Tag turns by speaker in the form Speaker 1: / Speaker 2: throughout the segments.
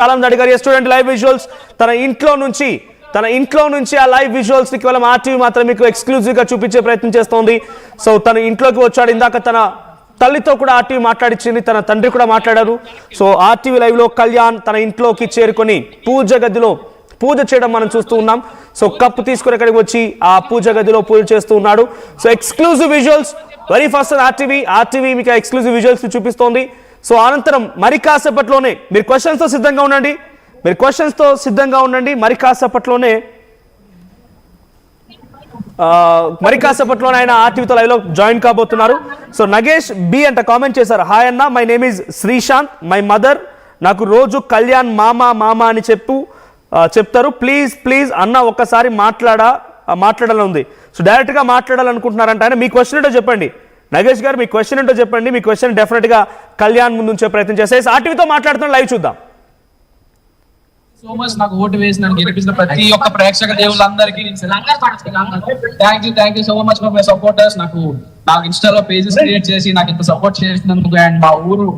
Speaker 1: చాలా మంది అడిగారు స్టూడెంట్ లైవ్ విజువల్స్ తన ఇంట్లో నుంచి ఆ లైవ్ విజువల్స్ ని కేవలం ఆర్టీవీ మాత్రం మీకు ఎక్స్క్లూజివ్ గా చూపించే ప్రయత్నం చేస్తోంది. సో తన ఇంట్లోకి వచ్చాడు. ఇందాక తన తల్లితో కూడా ఆర్టీవీ మాట్లాడించింది, తన తండ్రి కూడా మాట్లాడారు. సో ఆర్టీవీ లైవ్ లో కళ్యాణ్ తన ఇంట్లోకి చేరుకొని పూజ గదిలో పూజ చేయడం మనం చూస్తూ ఉన్నాం. సో కప్పు తీసుకుని ఇక్కడికి వచ్చి ఆ పూజ గదిలో పూజ చేస్తూ ఉన్నాడు. So exclusive visuals very first RTV మీకు ఎక్స్క్లూజివ్ విజువల్స్ చూపిస్తోంది. సో అనంతరం మరి కాసేపట్లోనే మీరు క్వశ్చన్స్ తో సిద్ధంగా ఉండండి. మరి కాసేపట్లోనే ఆయన ఆర్టీవీతో లైవ్ లో జాయిన్ కాబోతున్నారు. సో నగేష్ బి అంట కామెంట్ చేశారు, హాయ్ అన్న, my name is Sreesanth, my mother నాకు రోజు కళ్యాణ్ మామా అని చెప్తారు. ప్లీజ్ అన్న ఒక్కసారి మాట్లాడాలని ఉంది. సో డైరెక్ట్ గా మాట్లాడాలనుకుంటున్నారంట ఆయన. మీ క్వశ్చన్ ఏంటో చెప్పండి నగేష్ గారు, మీ క్వశ్చన్ ఏంటో చెప్పండి. మీ క్వశ్చన్ డెఫినెట్ గా కళ్యాణ్ ముందు ఉంచే ప్రయత్నం చేస్తే ఆర్టీవీతో మాట్లాడుతున్న లైవ్ చూద్దాం.
Speaker 2: సో మచ్ నాకు ఓటు వేసి నన్ను గెలిపించిన ప్రతి ఒక్క ప్రేక్షక దేవుళ్ళందరికీ thank you so much for my supporters. నాకు ఇన్స్టాలో పేజెస్ క్రియేట్ చేసి నాకు ఇంత సపోర్ట్ చేసినందుకు, అండ్ మా ఊరు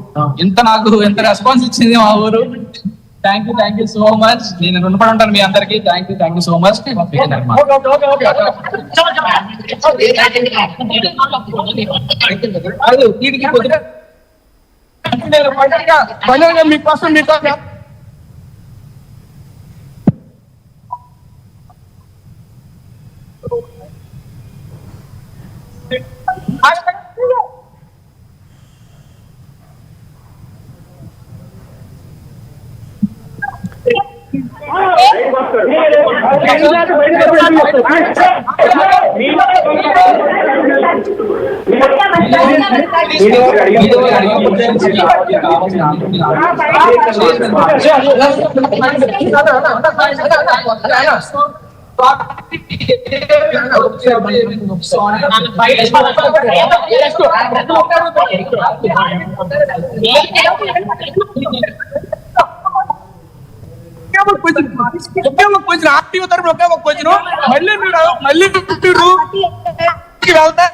Speaker 2: ఎంత రెస్పాన్స్ ఇచ్చింది మా ఊరు. Thank you so much. నేను రుణపడి ఉంటాను మీ అందరికి. Thank you so much. మీకోసం ఆర్టీవీ తరపున ఒకే ఒక క్వశ్చన్, మళ్ళీ వెళ్తా